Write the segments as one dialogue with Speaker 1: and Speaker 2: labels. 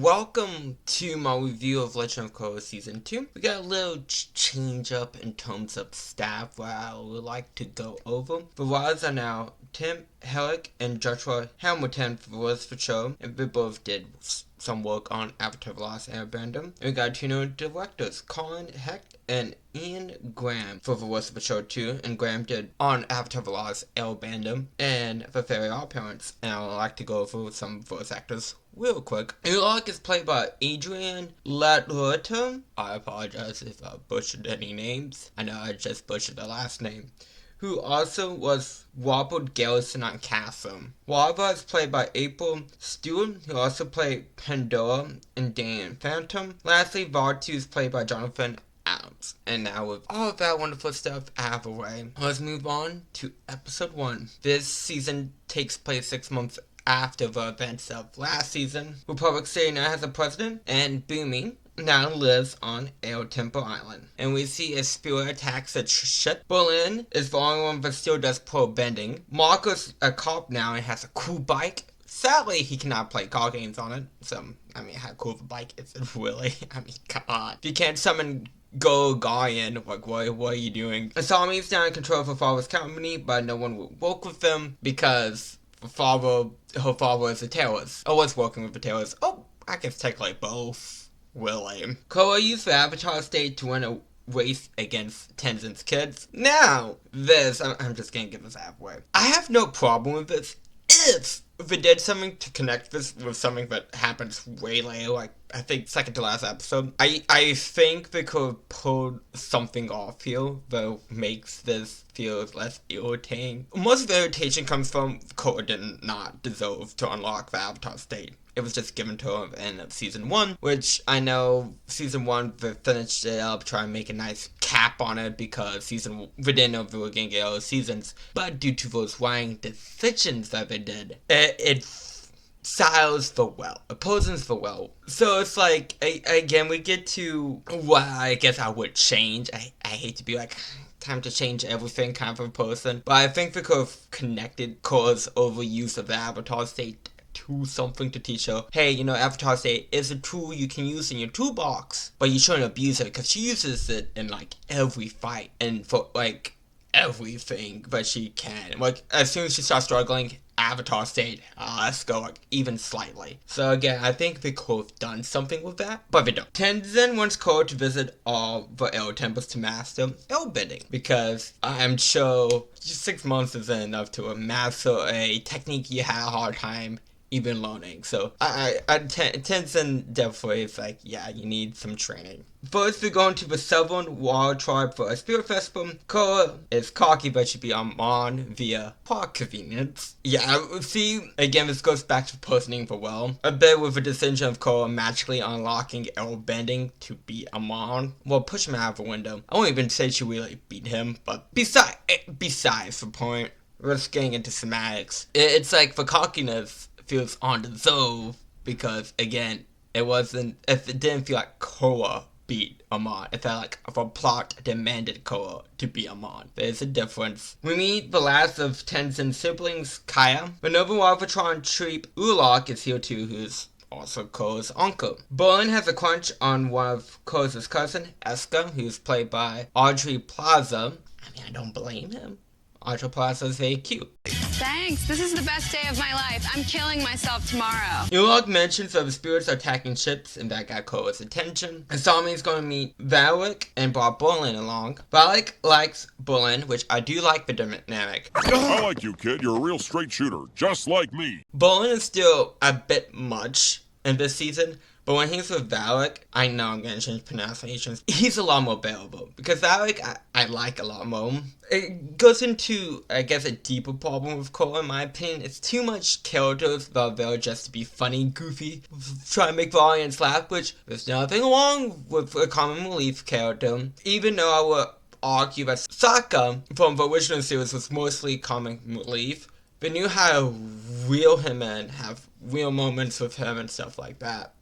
Speaker 1: welcome to my review of Legend of Korra Season 2. We got a little change up in terms of staff where I would like to go over. The writers are now Tim Herrick and Joshua Hamilton for the voice for the show, and they both did some work on Avatar: The Last Airbender. And we got two new directors, Colin Hecht and Ian Graham for the voice of the show too, and Graham did on Avatar: The Last Airbender and The Fairy All Parents. And I would like to go over some voice actors real quick. Ulok is played by Adrian Latlueta. I apologize if I butchered any names. I know I just butchered the last name. Who also was Robert Garrison on Castle. Waba is played by April Stewart, who also played Pandora in Dan Phantom. Lastly, Vartu is played by Jonathan Adams. And now with all of that wonderful stuff out of the way, let's move on to episode 1. This season takes place 6 months after the events of last season. Republic City now has a president, and Boomy now lives on El Temple Island. And we see a spirit attacks a ship. Berlin is the only one that still does pro bending. Marco's a cop now and has a cool bike. Sadly, he cannot play car games on it. So, how cool of a bike is it really? Come on. If you can't summon Go Guardian, like, what are you doing? Asami is now in control of her father's company, but no one will work with them because her father is a terrorist. Or was working with a terrorist. Oh, I guess technically both. William. Korra used the Avatar state to win a race against Tenzin's kids. Now, I'm just gonna get this out of the way. I have no problem with this if they did something to connect this with something that happens way later, like, I think second to last episode. I think they could have pulled something off here that makes this feel less irritating. Most of the irritation comes from Korra did not deserve to unlock the Avatar state. It was just given to her at the end of Season 1, which I know Season 1 they finished it up, trying to make a nice cap on it because we didn't know if we were going to get other seasons. But due to those writing decisions that they did, it styles the well. It poses the well. So it's like, again, we get to what I guess I would change. I hate to be like, time to change everything kind of a person. But I think they could have connected Korra's overuse of the Avatar state to something to teach her, hey, Avatar state is a tool you can use in your toolbox, but you shouldn't abuse it because she uses it in like every fight and for like everything that she can. Like as soon as she starts struggling, Avatar state, let's go like even slightly. So again, I think they could have done something with that, but they don't. Tenzin wants Korra to visit all the El temples to master airbending because I'm sure 6 months isn't enough to master a technique you had a hard time even learning. So Tenzin definitely is like, yeah, you need some training. First, we're going to the Southern Water Tribe for a spirit festival. Korra is cocky, but should be on via park convenience. Yeah, see, again, this goes back to personing the well. A bit with the decision of Korra magically unlocking airbending to beat Amon. Well, push him out of the window. I won't even say she really beat him, but besides the point, we're just getting into semantics. It's like the cockiness feels undeserved because, again, it didn't feel like Korra beat Amon. It felt like the plot demanded Korra to beat Amon. There's a difference. We meet the last of Tenzin's siblings, Kaya. The Nova Larvatron Treep Ulok is here too, who's also Korra's uncle. Berlin has a crunch on one of Korra's cousin, Eska, who's played by Audrey Plaza. I don't blame him. Audrey Plaza is very cute.
Speaker 2: Thanks. This is the best day of my life. I'm killing myself tomorrow.
Speaker 1: Ulog mentions that the spirits are attacking ships, and that got Korra's attention. Asami is going to meet Valak and brought Berlin along. Valak likes Berlin, which I do like the dynamic.
Speaker 3: I like you, kid. You're a real straight shooter, just like me.
Speaker 1: Berlin is still a bit much in this season, but when he's with Valak, I know I'm going to change pronunciations, he's a lot more bearable. Because Valak, I like a lot more. It goes into, I guess, a deeper problem with Korra, in my opinion. It's too much characters that are there just to be funny, goofy, try to make the audience laugh, which there's nothing wrong with a comic relief character. Even though I would argue that Sokka from the original series was mostly comic relief, they knew how to reel him in, have real moments with him and stuff like that.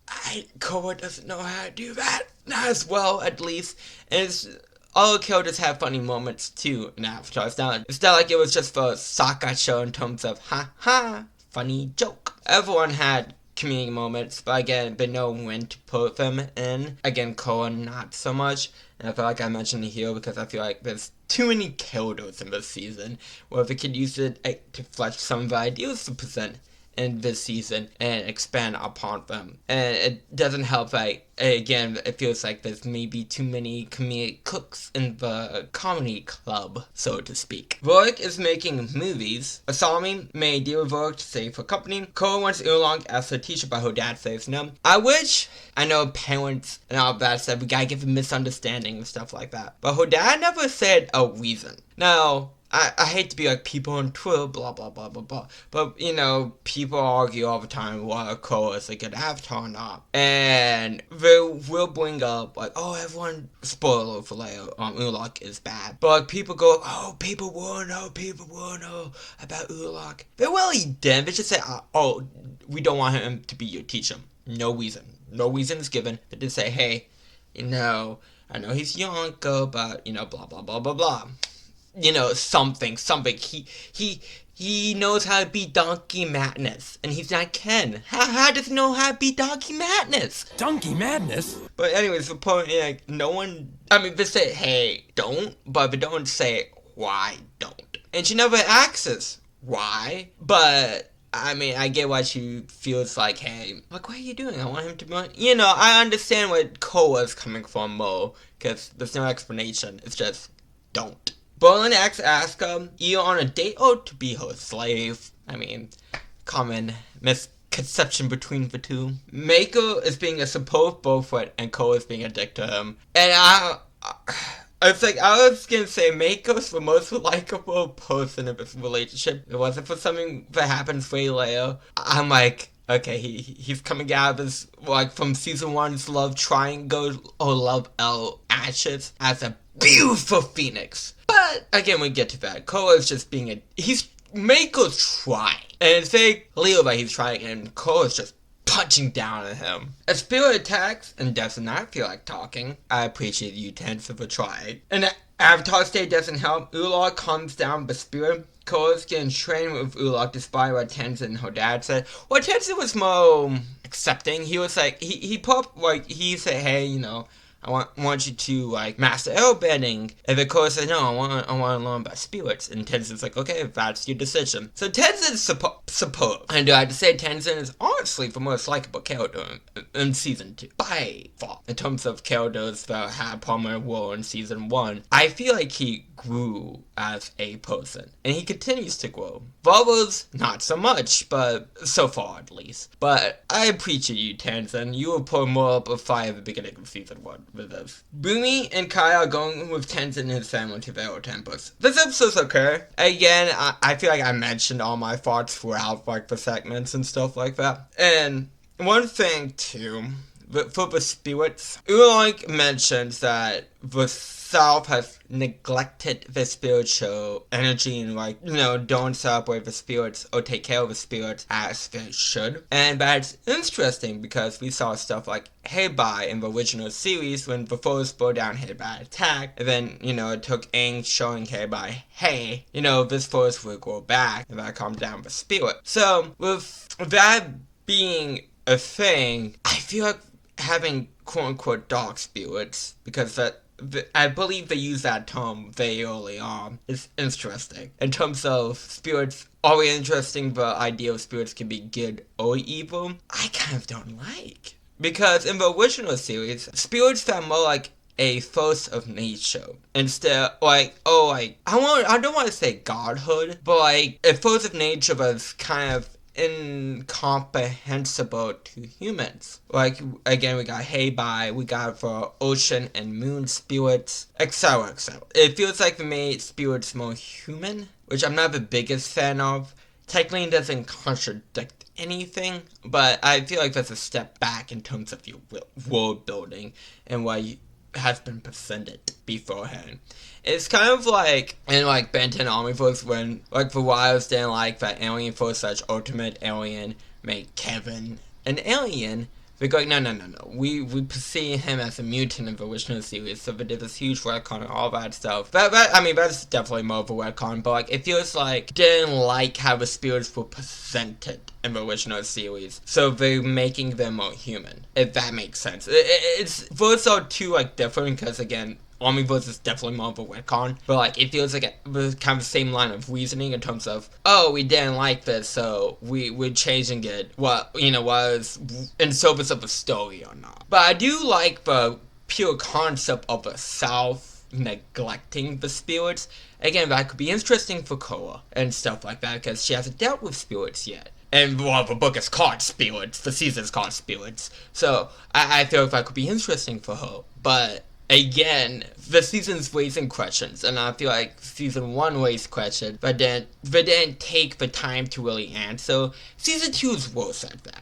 Speaker 1: Korra doesn't know how to do that. Not as well, at least. And all characters have funny moments too in Avatar. It's not like it was just for Sokka show in terms of ha ha funny joke. Everyone had community moments, but again, they know when to put them in. Again, Korra, not so much. And I feel like I mentioned it here because I feel like there's too many characters in this season, where they could use it to flesh some of the ideas to present in this season and expand upon them. And it doesn't help that, again, it feels like there's maybe too many comedic cooks in the comedy club, so to speak. Rourke is making movies. Asami made a deal with Rourke to save her company. Korra wants Oolong as her teacher, but her dad says no. I know parents and all that said we gotta give a misunderstanding and stuff like that, but her dad never said a reason. Now, I hate to be like people on Twitter, blah, blah, blah, blah, blah. But, people argue all the time whether Korra is a good avatar or not. And they will bring up, like, oh, everyone, spoiler for later, Oolong is bad. But like, people go, oh, people wanna know about Oolong. They really didn't. They just said, oh, we don't want him to be your teacher. No reason. No reason is given. They just say, hey, I know he's younger, but, blah, blah, blah, blah, blah. Something. He knows how to be Donkey Madness, and he's not Ken. How does he know how to be Donkey Madness?
Speaker 4: Donkey Madness?
Speaker 1: But anyways, the point is, like, no one, they say, hey, don't, but they don't say, why don't? And she never asks why, but I get why she feels like, hey, like, what are you doing? I want him to be, I understand where Korra's coming from, Mo, because there's no explanation. It's just, don't. Bolin asks Asuka either on a date or to be her slave. Common misconception between the two. Mako is being a supposed boyfriend and Korra is being a dick to him. And I was gonna say Mako's the most likable person in this relationship. It wasn't for something that happens way later. I'm like, okay, he's coming out of his, like, from season 1's love triangle or love L ashes as a beautiful phoenix. But again, we get to that. Korra is just being Mako's trying. And it's very clear that he's trying, and Korra's just punching down at him. A spirit attacks and does not feel like talking. I appreciate you, Tenzin, for trying. And Avatar state doesn't help. Oolong calms down the spirit. Korra's getting trained with Oolong despite what Tenzin and her dad said. Well, Tenzin was more accepting. He was like, he said, hey, I want you to, like, master airbending. And the Korra said, no, I want to learn about spirits. And Tenzin's like, okay, that's your decision. So Tenzin's supposed. And I have to say, Tenzin is honestly the most likable character in season 2. By far. In terms of characters that had prominent role in season 1, I feel like he grew as a person. And he continues to grow. Volvo's not so much, but so far at least. But I appreciate you, Tenzin. You were putting more up a fire at the beginning of season 1 with us. Bumi and Kai are going with Tenzin and his family to Vero Tempest. This episode's okay. Again, I feel like I mentioned all my thoughts throughout, like, the segments and stuff like that. And one thing, too, for the spirits, Oolong mentions that the South has neglected the spiritual energy and, like, don't celebrate the spirits or take care of the spirits as they should. And that's interesting because we saw stuff like Heibai in the original series when the foes brought down Heibai attack. And then, it took Aang showing Heibai, hey, this force will go back and that calmed down the spirit. So, with that being a thing, I feel like having quote-unquote dark spirits, because I believe they use that term very early on, is interesting. In terms of spirits, are we interesting the idea of spirits can be good or evil? I kind of don't like. Because in the original series, spirits felt more like a force of nature. Instead, I don't want to say godhood, but like, a force of nature was kind of incomprehensible to humans. Like, again, we got Heibai, we got for ocean and moon spirits, etc., etc. It feels like they made spirits more human, which I'm not the biggest fan of. Technically, it doesn't contradict anything, but I feel like that's a step back in terms of your world building and what has been presented beforehand. It's kind of like in, like, Ben 10 Omniverse when, like, the Wilds didn't like that Alien Force / Ultimate Alien made Kevin an alien, They're going, no. We perceive him as a mutant in the original series, so they did this huge retcon and all that stuff. I mean, that's definitely more of a retcon, but like, it feels like didn't like how the spirits were presented in the original series, so they're making them more human, if that makes sense. Those are two, like, different, because again, Omniverse is definitely more of a retcon, but like it feels like it was kind of the same line of reasoning in terms of, oh, we didn't like this, so we're changing it. Was in service of a story or not. But I do like the pure concept of the South neglecting the spirits. Again, that could be interesting for Korra and stuff like that, because she hasn't dealt with spirits yet. And, well, the book is called Spirits, the season's called Spirits, so I feel like that could be interesting for her. But again, the season's raising questions, and I feel like season 1 raised questions, but then they didn't take the time to really answer. Season 2 is worse at that.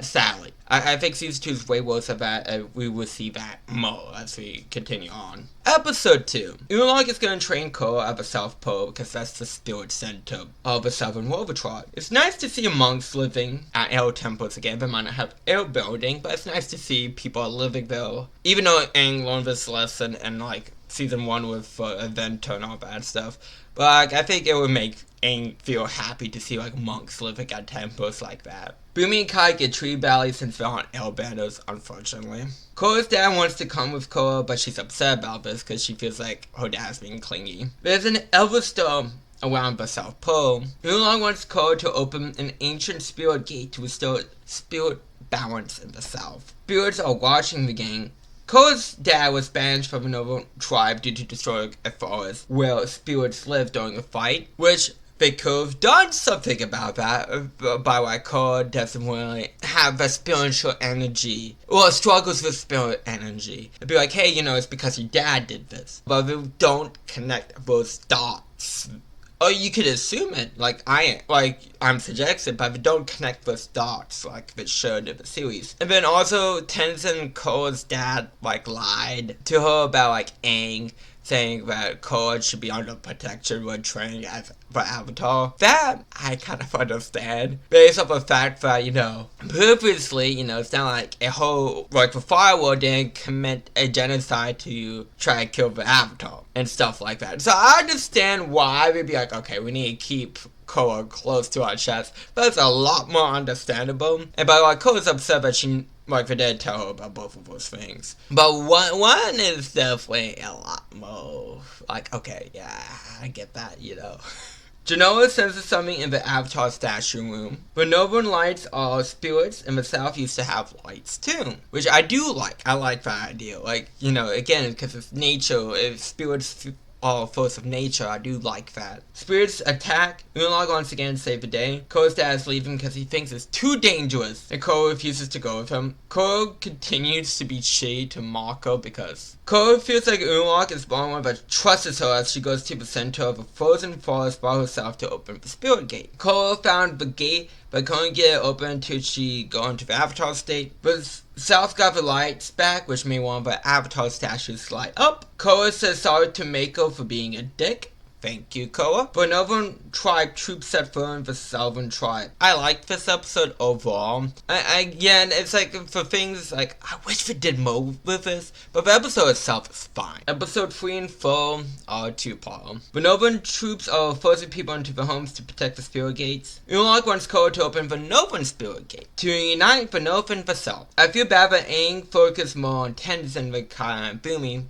Speaker 1: Sadly. I think season 2 is way worse at that, and we will see that more as we continue on. Episode 2. Oolong is going to train Korra at the South Pole because that's the spirit center of the Southern Rover Tribe. It's nice to see monks living at air temples again. They might not have air building, but it's nice to see people living there. Even though Aang learned this lesson in like season 1 with Adventure and all that stuff. But like, I think it would make Aang feel happy to see like monks living at temples like that. Boomy and Kai get tree belly since they're on airbenders, unfortunately. Korra's dad wants to come with Korra, but she's upset about this because she feels like her dad's being clingy. There's an Elverstorm around the South Pole. Oolong wants Korra to open an ancient spirit gate to restore spirit balance in the South. Spirits are watching the gang. Korra's dad was banished from another tribe due to destroying a forest where spirits lived during a fight, which they could have done something about that by why Korra doesn't really have the spiritual energy, or struggles with spirit energy. It'd be like, hey, it's because your dad did this. But they don't connect those dots. Or you could assume it, I'm suggesting, but they don't connect those dots like they should in the series. And then also, Tenzin, Korra's dad, lied to her about, Aang, saying that Korra should be under protection when training as for Avatar. That I kind of understand, based off the fact that, previously, it's not like a whole, the Fire World didn't commit a genocide to try to kill the Avatar and stuff like that. So I understand why they'd be like, okay, we need to keep Korra close to our chest. That's a lot more understandable. And by Korra's upset that she they did tell her about both of those things. But one is definitely a lot more okay, yeah, I get that, Genoa senses something in the Avatar statue room. The Northern lights are spirits, and the South used to have lights too, which I do like. I like that idea. Again, because it's nature, if spirits are a force of nature, I do like that. Spirits attack. Oolong once again save the day. Korra's dad is leaving because he thinks it's too dangerous, and Korra refuses to go with him. Korra continues to be shady to Mako because Korra feels like Oolong is the only one that trusts her as she goes to the center of a frozen forest by herself to open the spirit gate. Korra found the gate, but couldn't get it open until she got into the Avatar state. But South got the lights back, which made one of the Avatar statues light up. Korra says sorry to Mako for being a dick. Thank you, Korra. But Northern Tribe troops set foot in the Southern Tribe. I like this episode overall. Again, it's for things I wish they did more with this, but the episode itself is fine. Episode 3 and 4 are two-part. The Northern troops are forcing people into the homes to protect the spirit gates. Oolong wants Korra to open the Northern spirit gate to unite the North and the South. I feel bad that Aang focused more on Tenzin than Kai and Boomy,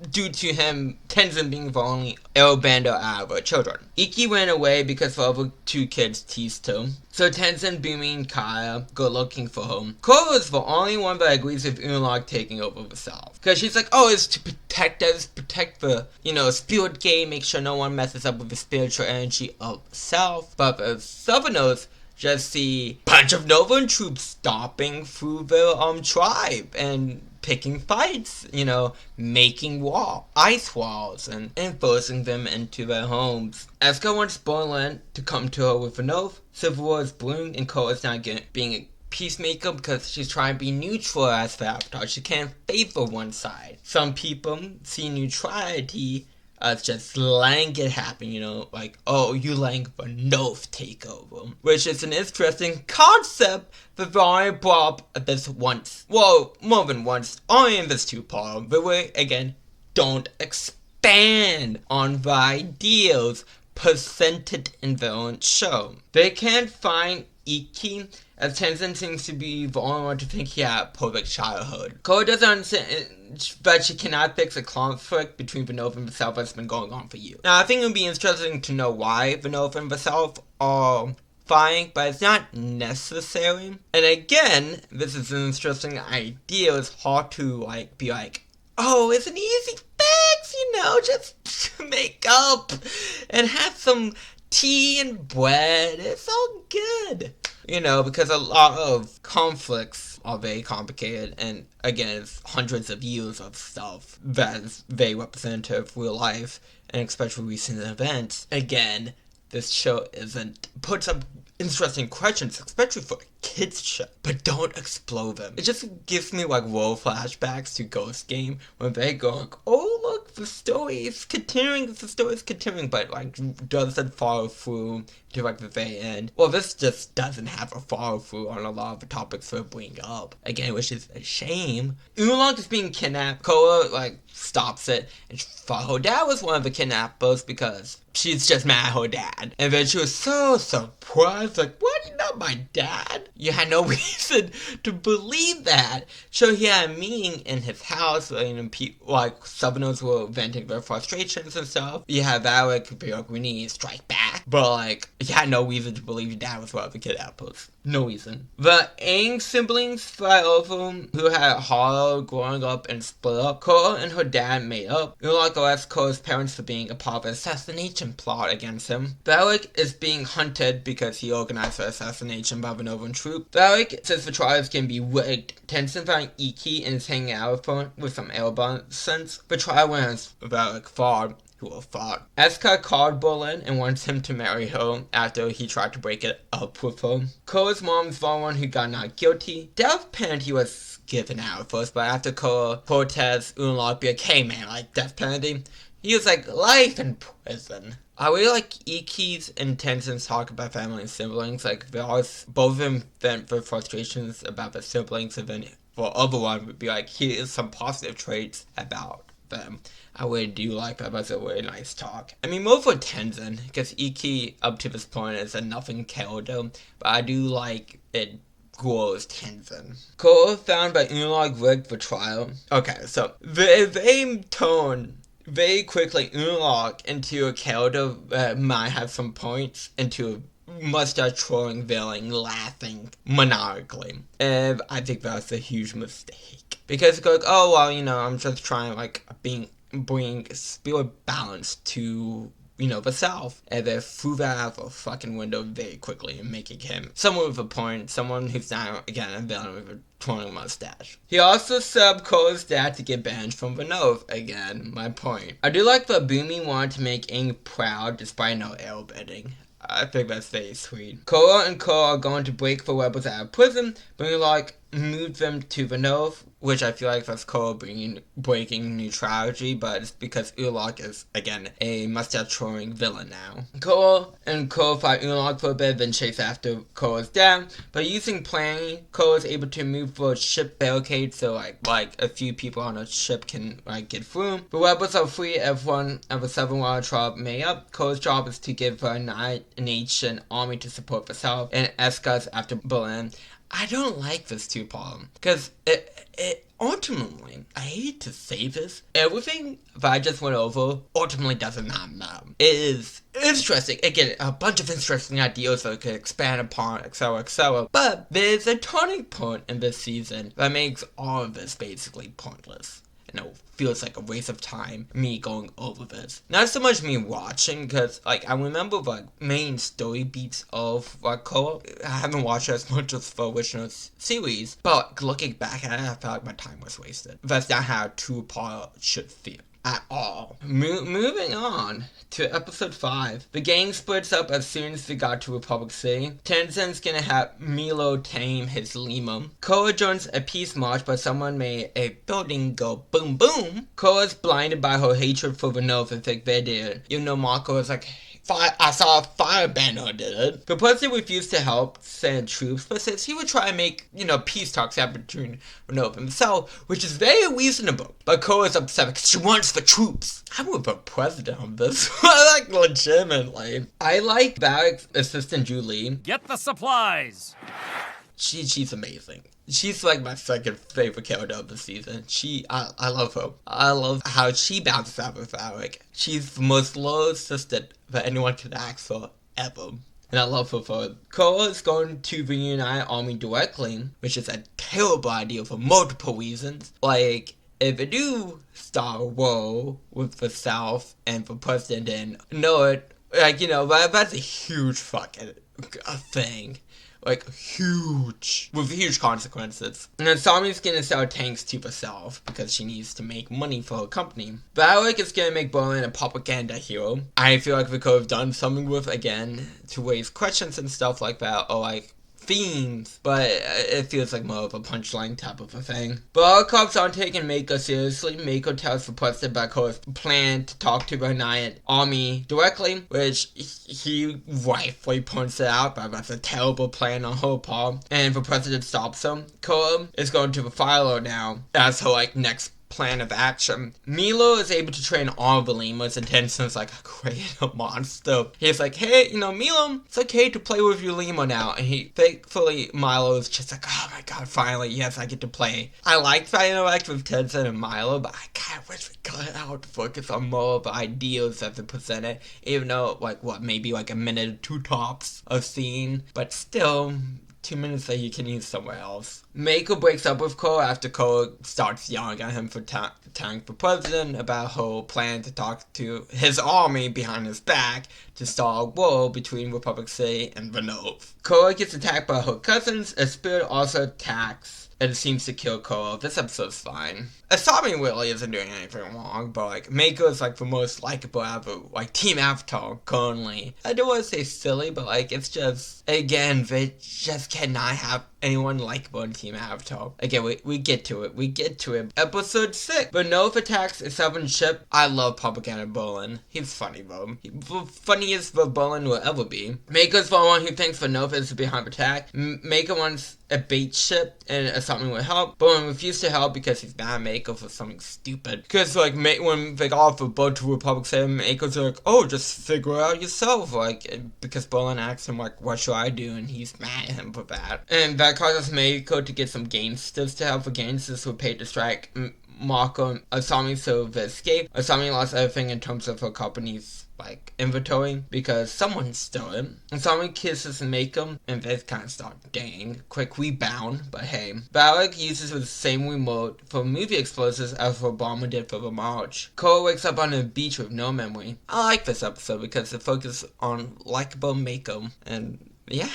Speaker 1: due to him, Tenzin being the only airbender out of her children. Ikki ran away because the other two kids teased her. So Tenzin, Boomy, and Kaya go looking for her. Korra is the only one that agrees with Oolong taking over the South. Because she's like, oh, it's to protect us, protect the, spirit gate, make sure no one messes up with the spiritual energy of the South. But the Southerners just see a bunch of Northern troops stomping through their tribe and picking fights, making ice walls and forcing them into their homes. Asuka wants Borland to come to her with an oath. Civil War is brewing, and Korra is not being a peacemaker because she's trying to be neutral as the Avatar. She can't favor one side. Some people see neutrality It's just letting it happen, like, oh, you letting Vanove take over. Which is an interesting concept, but I brought up this once. Well, more than once, only in this two-part, but we, again, don't expand on the ideals presented in their own show. They can't find Iki, as Tenzin seems to be the only one to think he had a perfect childhood. Korra doesn't understand that she cannot fix a conflict between Vanova and Vaself that's been going on for years. Now, I think it would be interesting to know why Vanova and Vaself are fighting, but it's not necessary. And again, this is an interesting idea. It's hard to, be like, oh, it's an easy fix, just make up and have some tea and bread. It's all good. Because a lot of conflicts are very complicated, and again, it's hundreds of years of stuff that is very representative of real life, and especially recent events. Again, this show puts up interesting questions, especially for a kids show, but don't explode them. It just gives me raw flashbacks to Ghost Game when they go like, oh look, the story is continuing, but does it follow through to the very end? Well, this just doesn't have a follow through on a lot of the topics they bring up. Again, which is a shame. Oolong is being kidnapped. Korra stops it, and thought her dad was one of the kidnappers because she's just mad at her dad. And then she was so surprised, what, you know my dad? You had no reason to believe that. So he had a meeting in his house, Southerners were venting their frustrations and stuff. You have Alec be like, we need to strike back. But he had no reason to believe your dad was one of the kidnappers. No reason. The Aang siblings fight over him, who had Hollow growing up and split up. Korra and her dad made up. Oolong arrests Korra's parents for being a part of an assassination plot against him. Valak is being hunted because he organized the assassination by the Novan troop. Valak says the trials can be rigged. Tenzin found Iki and is hanging out with some Elbon since the trial went Valak far. Who will fought. Eska called Bolin and wants him to marry her after he tried to break it up with her. Korra's mom's the one who got not guilty. Death penalty was given out first, but after Korra protests, Oolong be like, hey man, death penalty? He was like, life in prison. I really like Iki's and Tenzin's talk about family and siblings. Both of them vent their frustrations about their siblings, and then for other one would be like, here's some positive traits about them. I really do like that. That's a really nice talk. I mean, more for Tenzin, because Iki, up to this point, is a nothing character, but I do like it grows Tenzin. Korra found by Oolong rigged the trial. Okay, so they turn very quickly Oolong into a character that might have some points, into a mustache-twirling villain laughing maniacally. And I think that's a huge mistake. Because it's oh, well, I'm just trying, bring spirit balance to, the South. And they threw that out the fucking window very quickly, and making him someone with a point, someone who's not, again, a villain with a twirling mustache. He also subbed Korra's dad to get banned from Vanove. Again, my point. I do like that Boomy wanted to make Aang proud despite no airbending. I think that's very sweet. Korra and Korra are going to break the rebels out of prison, but moved them to Vanove, which I feel like that's Korra breaking neutrality, but it's because Oolong is, again, a mustache-twirling villain now. Korra and Korra fight Oolong for a bit, then chase after Korra's dad, but using planning, Korra is able to move the ship barricade so, a few people on a ship can, get through. The rebels are free, everyone of the Seven Water Tribe made up. Korra's job is to give her a nation army to support the South, and Eska's after Berlin. I don't like this two-part, because it ultimately, I hate to say this, everything that I just went over ultimately does not matter. It is interesting, again, a bunch of interesting ideas that we could expand upon, etc., but there's a turning point in this season that makes all of this basically pointless. It feels like a waste of time, me going over this. Not so much me watching, because, I remember, main story beats of, Korra. I haven't watched as much as the original series, but looking back at it, I felt like my time was wasted. That's not how a two-part should feel. at all. Moving on to episode 5. The gang splits up as soon as they got to Republic City. Tenzin's gonna have Milo tame his lima. Korra joins a peace march, but someone made a building go boom boom. Korra's blinded by her hatred for Vanova and think they did. Even though Mako is like, I saw a firebender did it. The president refused to help send troops, but says he would try and make, peace talks happen between Renova and himself, which is very reasonable. But Korra's upset because she wants the troops. I would put president on this. I like legitimately. I like Barrick's assistant Julie.
Speaker 4: Get the supplies!
Speaker 1: She's amazing. She's like my second favorite character of the season. I love her. I love how she bounces out with Barrick. She's the most loyal assistant that anyone could ask for ever. And I love her for it. Korra is going to reunite Army directly, which is a terrible idea for multiple reasons. Like, if they do start a war with the South and the president didn't know it, that's a huge fucking thing. Like, huge. With huge consequences. And then Sami's gonna sell tanks to the South because she needs to make money for her company. Barrick is gonna make Berlin a propaganda hero. I feel like we could have done something with, again, to raise questions and stuff like that, or like themes, but it feels like more of a punchline type of a thing. But all cops aren't taking Mako seriously. Mako tells the president about Korra's plan to talk to the United Army directly, which he rightfully points it out, but that's a terrible plan on her part, and the president stops him. Korra is going to the Philo now as her next plan of action. Milo is able to train all the lemurs, and Tenzin's like, create a monster. He's like, hey, Milo, it's okay to play with your lemur now. And thankfully, Milo is just like, oh my god, finally, yes, I get to play. I like that I interact with Tenzin and Milo, but I kind of wish we cut it out to focus on more of the ideas that they presented, even though, maybe a minute or two tops of scene, but still 2 minutes that you can use somewhere else. Mako breaks up with Korra after Korra starts yelling at him for telling the president about her plan to talk to his army behind his back to start a war between Republic City and Vanova. Korra gets attacked by her cousins. A spirit also attacks and seems to kill Korra. This episode's fine. Asami really isn't doing anything wrong, but Mako is the most likable ever, Team Avatar currently. I don't want to say silly, but it's just, again, they just cannot have anyone likable in Team Avatar. Again, we get to it. Episode 6. Vanova attacks a southern ship. I love Propaganda Berlin. He's funny, bro. The funniest the Berlin will ever be. Mako's the one who thinks Vanova is behind the attack. Mako wants a bait ship, and Asami will help. Berlin refused to help because he's mad at Mako for something stupid. Because, when they got off the boat to Republic City, Mako's like, oh, just figure it out yourself. Because Berlin asks him, what should I do? And he's mad at him for that. And that causes Mako to get some gangsters to help. The gangsters were paid to strike Mako and Asami, so they escape. Asami lost everything in terms of her company's inventory because someone stole it. Asami kisses Mako, and they kind of start, dang, quick rebound, but hey. Barrick uses the same remote for movie explosives as Obama did for the march. Korra wakes up on a beach with no memory. I like this episode because it focuses on likable Mako, and yeah,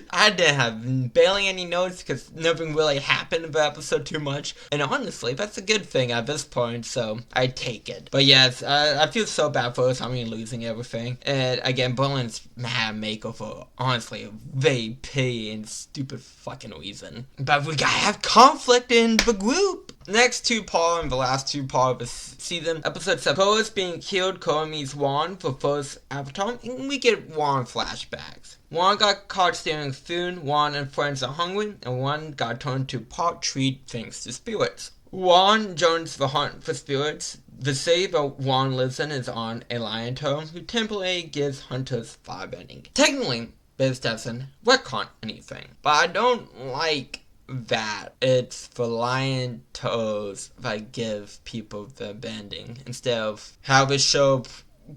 Speaker 1: I didn't have barely any notes because nothing really happened in the episode too much. And honestly, that's a good thing at this point, so I take it. But yes, I feel so bad for Asami losing everything. And again, Berlin's mad at Mako for honestly a very petty and stupid fucking reason. But we gotta have conflict in the group. Next two part and the last two part of the season, episode 7. Korra is being killed. Korra meets Wan for first Avatar, and we get Wan flashbacks. Wan got caught stealing food. Wan and friends are hungry, and Wan got turned to pot treat thanks to spirits. Wan joins the hunt for spirits. The city that Wan lives in is on a lion totem who temporarily gives hunters firebending. Technically, this doesn't retcon anything, but I don't like that it's the lion toes that give people the bending instead of how the show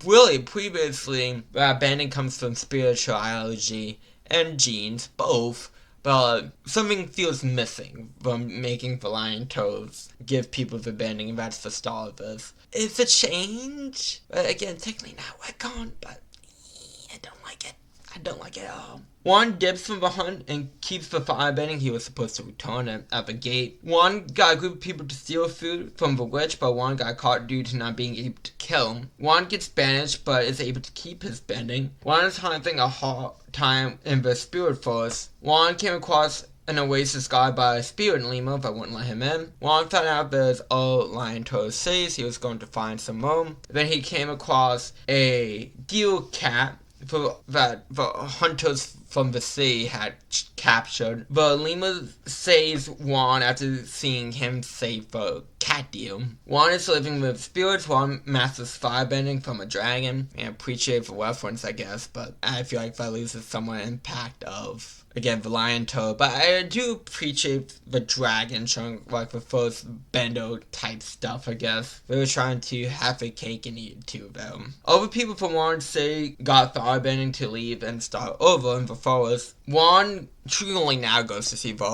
Speaker 1: really previously bending comes from spirituality and genes, both, but something feels missing from making the lion toes give people the bending, and that's the start of this. It's a change, but again, technically not retcon, but I don't like it. I don't like it at all. Juan dips from behind and keeps the firebending. He was supposed to return it at the gate. Juan got a group of people to steal food from the witch, but Juan got caught due to not being able to kill him. Juan gets banished, but is able to keep his bending. Juan is having a hard time in the spirit forest. Juan came across an oasis guarded by a spirit Lima but wouldn't let him in. Juan found out there's all lion toad cities. He was going to find some more. Then he came across a deal cat that the hunters from the sea had captured. But Lima saves Juan after seeing him save the cat deal. Juan is living with spirits. Juan masters firebending from a dragon. And appreciate the reference, I guess, but I feel like that loses somewhat impact of, again, the lion toad. But I do appreciate the dragon showing like the first bendo type stuff, I guess. They were trying to have a cake and eat it too, though. Other people from Juan say got firebending to leave and start over in the forest. Juan truly now goes to see the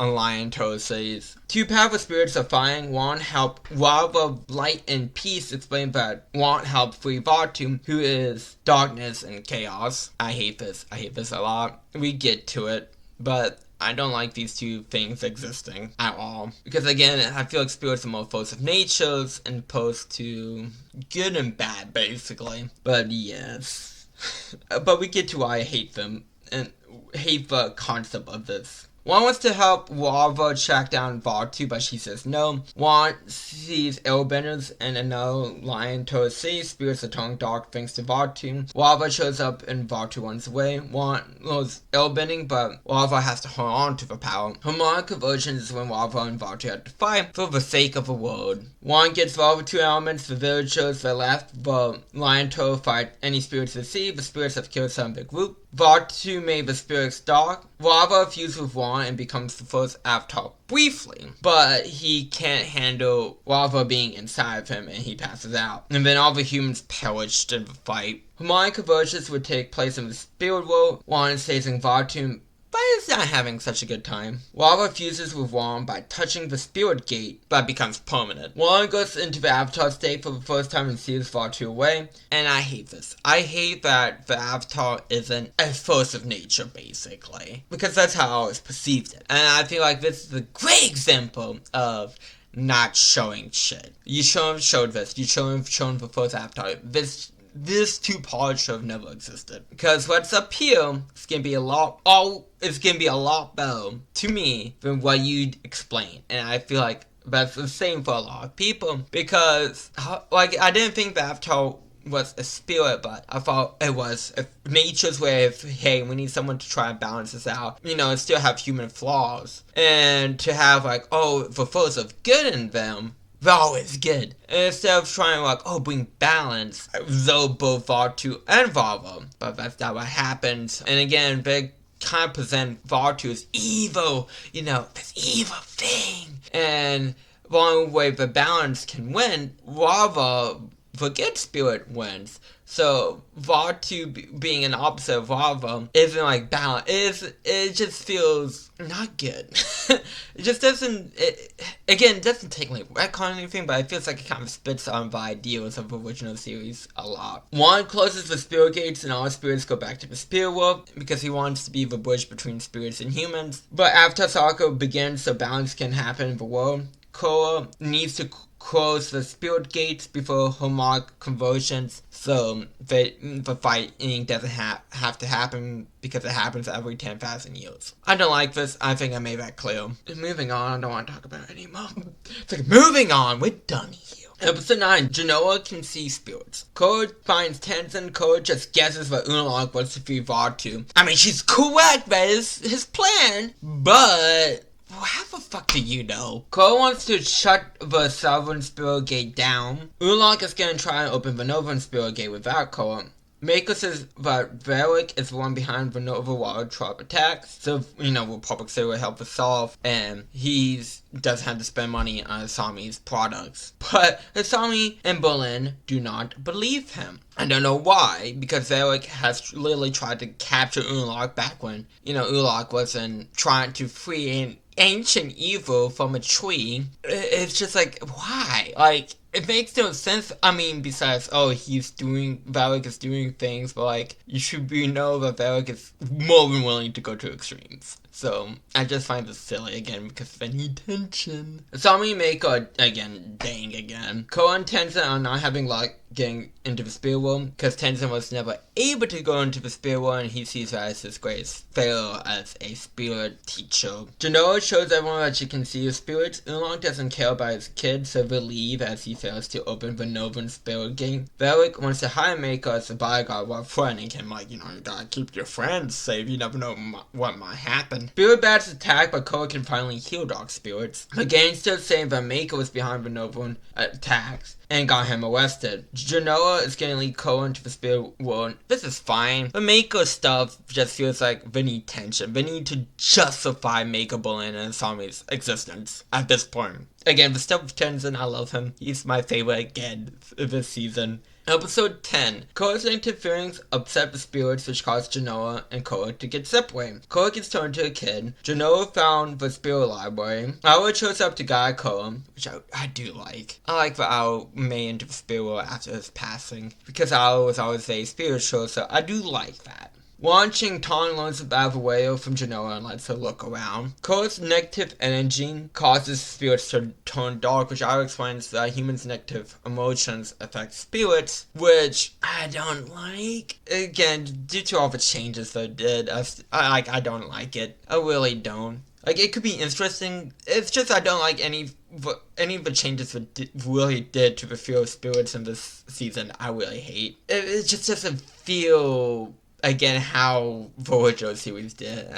Speaker 1: lion toad cities. Two powerful spirits are fighting. Juan helped Lava, Light, and Peace explain that Juan helped free Vartum, who is darkness and chaos. I hate this a lot. We get to it, but I don't like these two things existing at all. Because again, I feel like spirits are more force of natures and opposed to good and bad, basically. But yes. But we get to why I hate them and hate the concept of this. Juan wants to help Lava track down Vartu, but she says no. Juan sees airbenders and another lion toad sees spirits are turning dark thanks to Vartu. Lava shows up and Vartu runs away. Juan was airbending, but Lava has to hold on to the power. Harmonic conversion is when Lava and Vartu have to fight for the sake of the world. Juan gets Lava two elements. The villagers that left the lion toad fight any spirits they see. The spirits have killed some big group. Vartu made the spirits dark. Lava fused with Juan and becomes the first avatar briefly, but he can't handle Lava being inside of him and he passes out. And then all the humans perished in the fight. Harmonic conversions would take place in the spirit world. Juan is chasing Vartu, but is not having such a good time. Lava fuses with Juan by touching the spirit gate, but becomes permanent. Juan goes into the avatar state for the first time and sees Vartu away, and I hate this. I hate that the avatar isn't a force of nature, basically, because that's how I always perceived it. And I feel like this is a great example of not showing shit. You showed this. You shown the first avatar. This two parts should have never existed. Because what's up here is gonna be a lot better to me than what you'd explain. And I feel like that's the same for a lot of people. Because I didn't think the avatar was a spirit, but I thought it was nature's way of, hey, we need someone to try and balance this out, and still have human flaws, and to have the force of good in them. They're always good. And instead of trying bring balance, though both Vartu and Vava. But that's not what happens. And again, they kind of present Vartu as evil, this evil thing. And one way the balance can win, Vava, the good spirit, wins. So Vartu being an opposite of Vava isn't balance. It just feels not good. It just doesn't. It doesn't take retcon anything, but it feels like it kind of spits on the ideals of the original series a lot. Juan closes the spirit gates, and all spirits go back to the spirit world because he wants to be the bridge between spirits and humans. But after Sako begins, so balance can happen in the world. Korra needs to close the spirit gates before harmonic conversions, so the fighting doesn't have to happen because it happens every 10,000 years. I don't like this. I think I made that clear. Moving on, I don't want to talk about it anymore. It's moving on, we're done here. Episode 9, Genoa can see spirits. Korra finds Tenzin. Korra just guesses what Unalaq wants to free Vartu. I mean, she's correct, that is his plan, but how the fuck do you know? Korra wants to shut the Southern Spirit Gate down. Unalaq is gonna try and open the Northern Spirit Gate without Korra. Mako says that Varric is the one behind the Nova Water Tribe attacks, so, Republic City will help us solve, and he doesn't have to spend money on Asami's products. But Asami and Berlin do not believe him. I don't know why, because Varric has literally tried to capture Unalaq back when, Unalaq wasn't trying to free an ancient evil from a tree. It's just why? it makes no sense. I mean, besides, Valak is doing things, but like, you should know that Valak is more than willing to go to extremes. So, I just find this silly again because of any tension. Asami and Mako again, dang again. Korra and Tenzin are not having luck getting into the spirit world because Tenzin was never able to go into the spirit world and he sees that as his greatest failure as a spirit teacher. Genoa shows everyone that she can see his spirits. Oolong doesn't care about his kids, so they leave as he fails to open the Novan spirit gate. Valak wants to hire Mako as a bodyguard while threatening him, like, you gotta keep your friends safe, you never know what might happen. Spirit bats attack, but Korra can finally heal dog spirits. The gang still saying that Mako was behind the Novan attacks and got him arrested. Genoa is getting lead Korra into the spirit world. This is fine, but Mako stuff just feels like they need tension. They need to justify Mako bullying and Asami's existence at this point. Again, the stuff with Tenzin, I love him. He's my favorite again this season. Episode 10. Korra's interference upset the spirits, which caused Genoa and Korra to get separated. Korra gets turned to a kid. Genoa found the spirit library. Awa shows up to guide Korra, which I do like. I like that Awa made into the spirit world after his passing, because Awa was always a spiritual, so I do like that. Watching Tong learns about the whale from Genoa and lets her look around. Korra's negative energy causes spirits to turn dark, which I explains that humans' negative emotions affect spirits, which I don't like. Again, due to all the changes they did, I don't like it. I really don't. Like, it could be interesting. It's just I don't like any of the changes that really did to the feel of spirits in this season. I really hate. It just doesn't feel, again, how the original series did.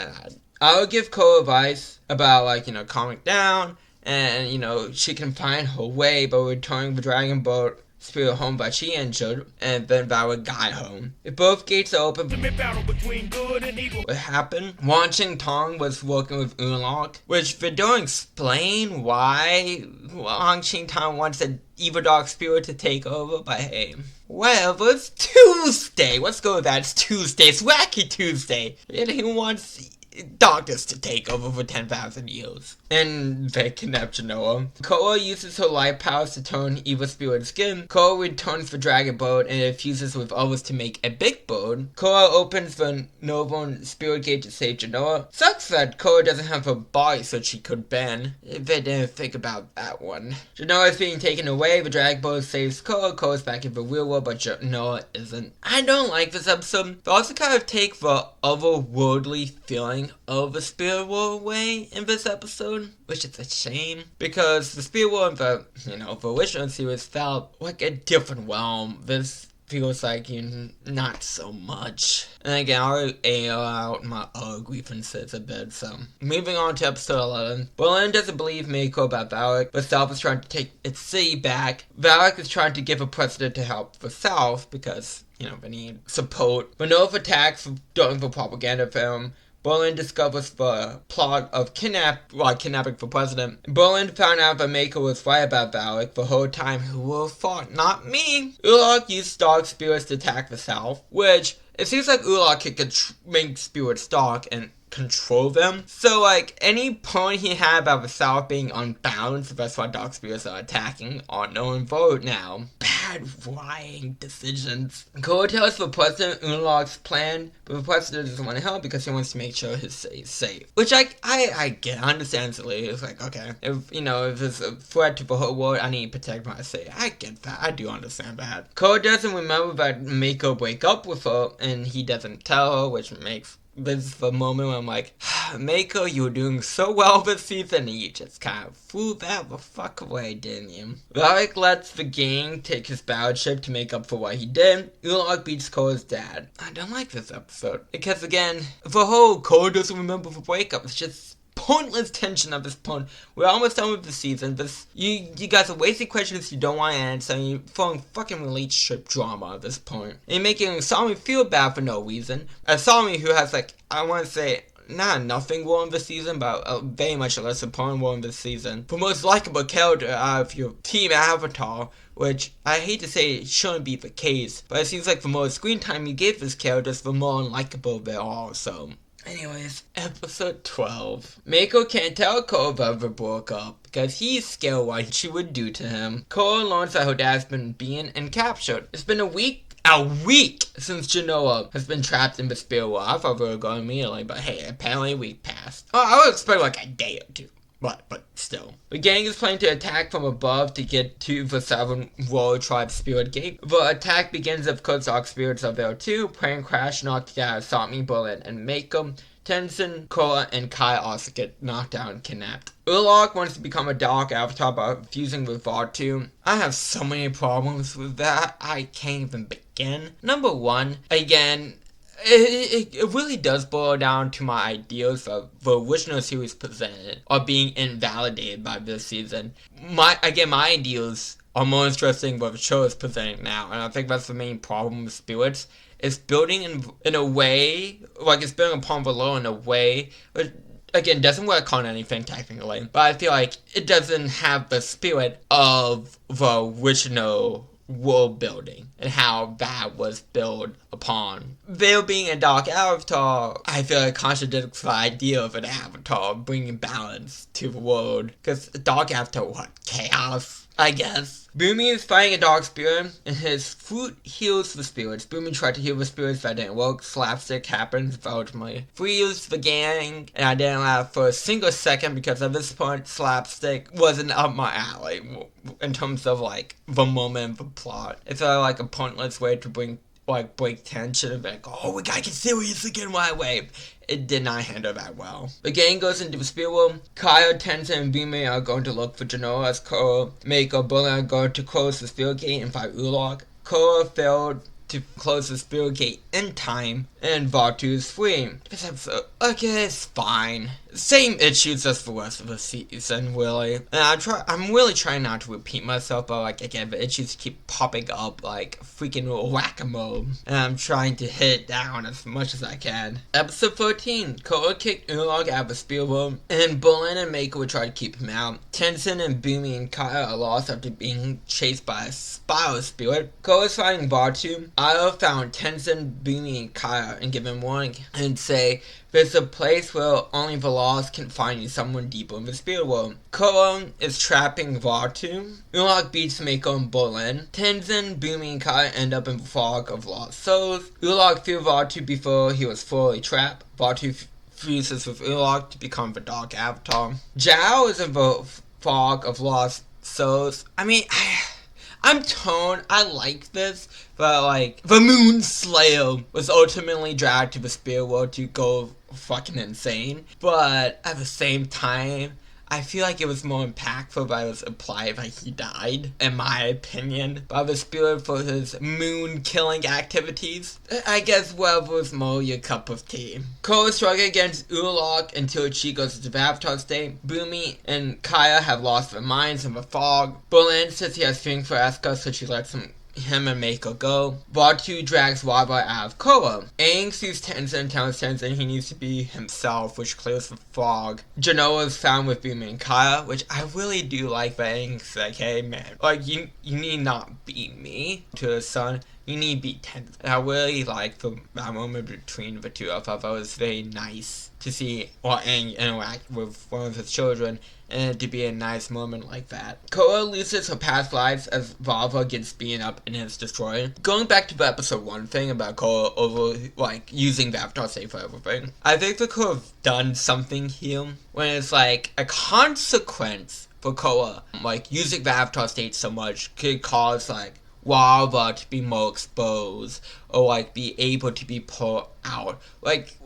Speaker 1: I would give Korra advice about, calming down, and, she can find her way by returning the dragon boat spirit home that she injured, and then that would guide home. If both gates are open, what happened? Watching Tong was working with Oolong, which they don't explain why Hong Ching Tong wants an evil dog spirit to take over, but hey. Whatever, it's Tuesday. Let's go with that. It's Tuesday. It's Wacky Tuesday. And he wants doctors to take over for 10,000 years. And they kidnap Genoa. Korra uses her light powers to turn evil spirit skin. Korra returns the dragon boat and it fuses with others to make a big boat. Korra opens the Novan spirit gate to save Genoa. Sucks that Korra doesn't have a body so she could bend. They didn't think about that one. Genoa is being taken away. The dragon boat saves Korra. Korra's back in the real world, but Genoa isn't. I don't like this episode. They also kind of take the otherworldly feeling of the spirit world away in this episode, which is a shame, because the spirit world of the original series felt like a different realm. This feels like not so much. And again, I'll air out my other grievances a bit, so. Moving on to episode 11. Berlin doesn't believe Mako about Valak, but South is trying to take its city back. Valak is trying to give a precedent to help the South, because, they need support. But Nova attacks during the propaganda film. Berlin discovers the plot of kidnapping for president. Berlin found out that Mako was right about Valak the whole time. Who would have thought? Not me. Oolong used dog spirits to attack the South, which it seems like Oolong can make spirits dark and control them. So, any point he had about the South being unbalanced, that's why dog spirits are attacking, are null and void now. Bad writing decisions. Korra tells the president Oolong's plan, but the president doesn't want to help because he wants to make sure his city is safe. Which I get, understandably. It's like, okay, if it's a threat to the whole world, I need to protect my city. I get that. I do understand that. Korra doesn't remember that Mako break up with her, and he doesn't tell her, which makes this is the moment where I'm like, Mako, you were doing so well this season, and you just kind of threw that the fuck away, didn't you? Valak lets the gang take his battleship to make up for what he did. Oolong beats Korra's dad. I don't like this episode. Because again, the whole Korra doesn't remember the breakup, it's just pointless tension at this point. We're almost done with the season. You guys are wasting questions you don't want to answer, and you're throwing fucking relationship drama at this point. And you're making Asami feel bad for no reason. Asami, who has, I want to say, not nothing role in this season, but very much a less important role in this season. The most likable character out of your team Avatar, which I hate to say it shouldn't be the case, but it seems like the more screen time you give this characters, the more unlikable they are, so Anyways, episode 12. Mako can't tell Korra ever broke up because he's scared what she would do to him. Korra learns that her dad's been beaten and captured. It's been a week since Genoa has been trapped in the spirit world. I thought we were going immediately, but hey, apparently a week passed. Oh, I would expect like a day or two. But still. The gang is planning to attack from above to get to the Seven World Tribe Spirit Gate. The attack begins if Kozak spirits are there too. Plane crash, knocked out Sami, Berlin, and Mako. Tenzin, Korra, and Kai also get knocked out and kidnapped. Urlok wants to become a dark avatar by fusing with Vaatu. I have so many problems with that, I can't even begin. Number one, again, it really does boil down to my ideas of the original series presented are being invalidated by this season. My ideas are more interesting what the show is presenting now, and I think that's the main problem with Spirits. It's building in a way, like it's building upon the lore in a way, which again doesn't work on anything technically, but I feel like it doesn't have the spirit of the original world building and how that was built upon. There being a dark avatar, I feel like contradicts the idea of an avatar bringing balance to the world. Because a dark avatar, what? Chaos, I guess. Boomy is fighting a dark spirit, and his fruit heals the spirits. Boomy tried to heal the spirits, that didn't work. Slapstick happens, but ultimately frees the gang, and I didn't laugh for a single second because at this point, Slapstick wasn't up my alley in terms of like the moment of the plot. It's like a pointless way to break tension and be like, oh, we gotta get serious again right away. It did not handle that well. The gang goes into the spirit world. Kaya, Tenzin, and Bime are going to look for Genoa as Korra, Mako, Berlin are going to close the spirit gate and fight Urlok. Korra failed to close the spirit gate in time, and Vaatu is free. This episode, okay, it's fine. Same issues as the rest of the season, really. And I'm really trying not to repeat myself, but like again, the issues keep popping up like freaking whack-a-mole. And I'm trying to hit it down as much as I can. Episode 13, Korra kicked Urlok out of the spirit world, and Berlin and Mako would try to keep him out. Tenzin and Boomy and Kaya are lost after being chased by a spiral spirit. Korra's fighting Vaatu. Io found Tenzin, Boomy, and Kaya and give him warning and say, there's a place where only the lost can find you, someone deeper in the spirit world. Korra is trapping Vaatu. Urlok beats Mako and Berlin. Tenzin, Boomy, and Kaya end up in the fog of lost souls. Urlok feared Vaatu before he was fully trapped. Vaatu fuses with Urlok to become the dark avatar. Zhao is in the fog of lost souls. I mean, I'm torn. I like this, but like the Moon Slayer was ultimately dragged to the spirit world to go fucking insane. But at the same time, I feel like it was more impactful but it was implied that he died, in my opinion, by the spirit for his moon killing activities. I guess whatever was more your cup of tea. Korra struggled against Urlok until she goes into the avatar state. Boomy and Kaya have lost their minds in the fog. Berlin says he has feelings for Asuka, so she lets him and Mako go. Vaatu drags Waba out of Korra. Aang sees Tenzin and tells Tenzin he needs to be himself, which clears the fog. Genoa is found with Boomy and Kaya, which I really do like that Aang's like, hey man, like you need not beat me to the sun. You need to beat Tenzin. And I really like that moment between the two. I thought that was very nice to see Aang interact with one of his children, and to be a nice moment like that. Korra loses her past lives as Vava gets beaten up and is destroyed. Going back to the episode 1 thing about Korra over, like, using the Avatar state for everything, I think they could have done something here when it's like a consequence for Korra, like, using the Avatar state so much could cause, like, Wava to be more exposed, or like be able to be pulled out. Like,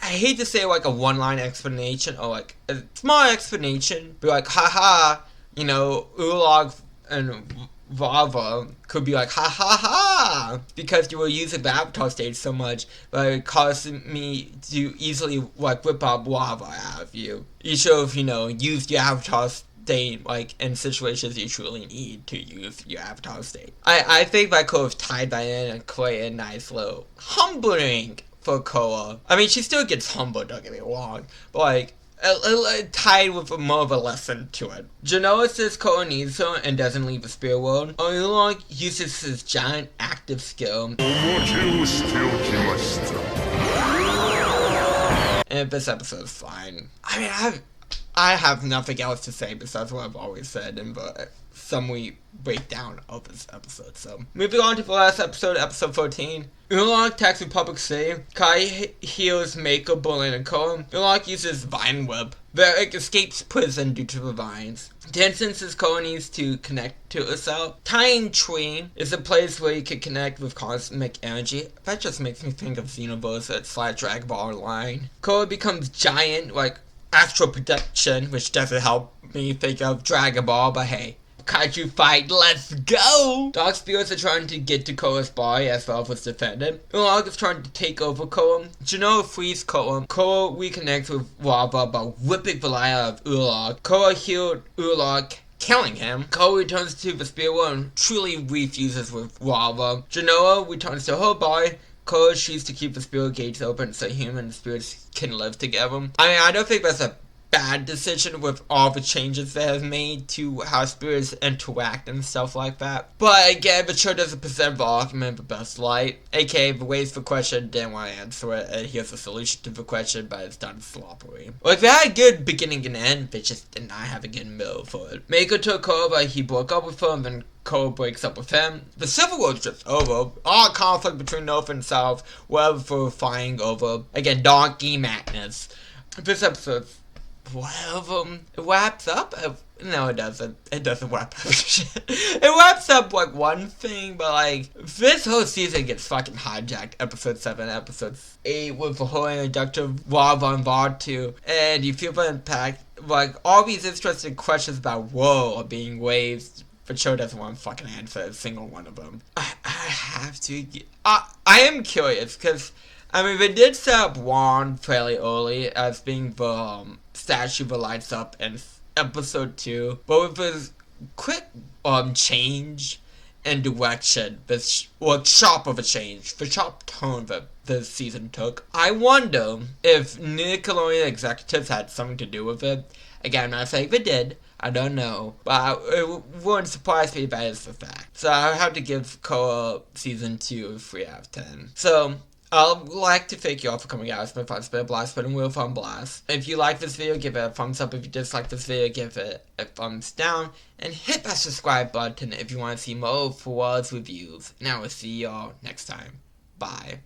Speaker 1: I hate to say like a one-line explanation or like a small explanation, be like, haha, you know, Urlok and Vava could be like, ha ha ha, because you were using the Avatar stage so much, but it caused me to easily like whip up Wava out of you. You should have, you know, used your Avatar state like in situations you truly need to use your Avatar state. I think that could have tied that in and created a nice little humbling for Korra. I mean, she still gets humbled, don't get me wrong, but like tied with more of a lesson to it. Genoa says Korra needs her and doesn't leave the spirit world. Urlok uses his giant active skill and this episode is fine. I mean, I have nothing else to say besides what I've always said in the summary breakdown of this episode. So, moving on to the last episode, episode 14. Oolong attacks Republic City. Kai heals Mako, Bolin, and Korra. Oolong uses Vine Web. Varric escapes prison due to the vines. Tenzin says Korra needs to connect to herself. Time Tree is a place where you can connect with cosmic energy. That just makes me think of Xenoverse / Dragon Ball line. Korra becomes giant, like astral projection, which doesn't help me think of Dragon Ball, but hey. Kaiju fight, let's go! Dark spirits are trying to get to Korra's body as well was defended. Oolong is trying to take over Korra. Genoa frees Korra. Korra reconnects with Lava by whipping the light out of Oolong. Korra healed Oolong, killing him. Korra returns to the spirit world and truly refuses with Lava. Genoa returns to her body. Korra chooses to keep the spirit gates open so human and spirits can live together. I mean, I don't think that's a bad decision with all the changes they have made to how spirits interact and stuff like that. But again, the show doesn't present the argument in the best light. AKA, the ways the question didn't want to answer it, and here's the solution to the question, but it's done sloppily. Like, they had a good beginning and end, they just did not have a good middle for it. Mako took Korra, he broke up with her, and then Korra breaks up with him. The Civil War is just over. All conflict between North and South, whatever for fighting over. Again, donkey madness. This episode, it wraps up. No, it doesn't. It doesn't wrap up shit. It wraps up like one thing, but like this whole season gets fucking hijacked. Episode 7, episode 8 with the whole introductory Lava involved too, and you feel the impact. Like all these interesting questions about war are being raised. The show doesn't want to fucking answer a single one of them. I have to. I am curious because. I mean, they did set up Juan fairly early as being the statue that lights up in episode 2, but with his quick change and direction, sharp of a change, the sharp tone that the season took, I wonder if Nickelodeon executives had something to do with it. Again, I'm not saying they did. I don't know, but it wouldn't surprise me if that is the fact. So I have to give Korra season 2 a 3 out of 10. So I'd like to thank you all for coming out. It's been fun. It's been a blast. It's been a real fun blast. If you like this video, give it a thumbs up. If you dislike this video, give it a thumbs down. And hit that subscribe button if you want to see more Fawaz reviews. And I will see y'all next time. Bye.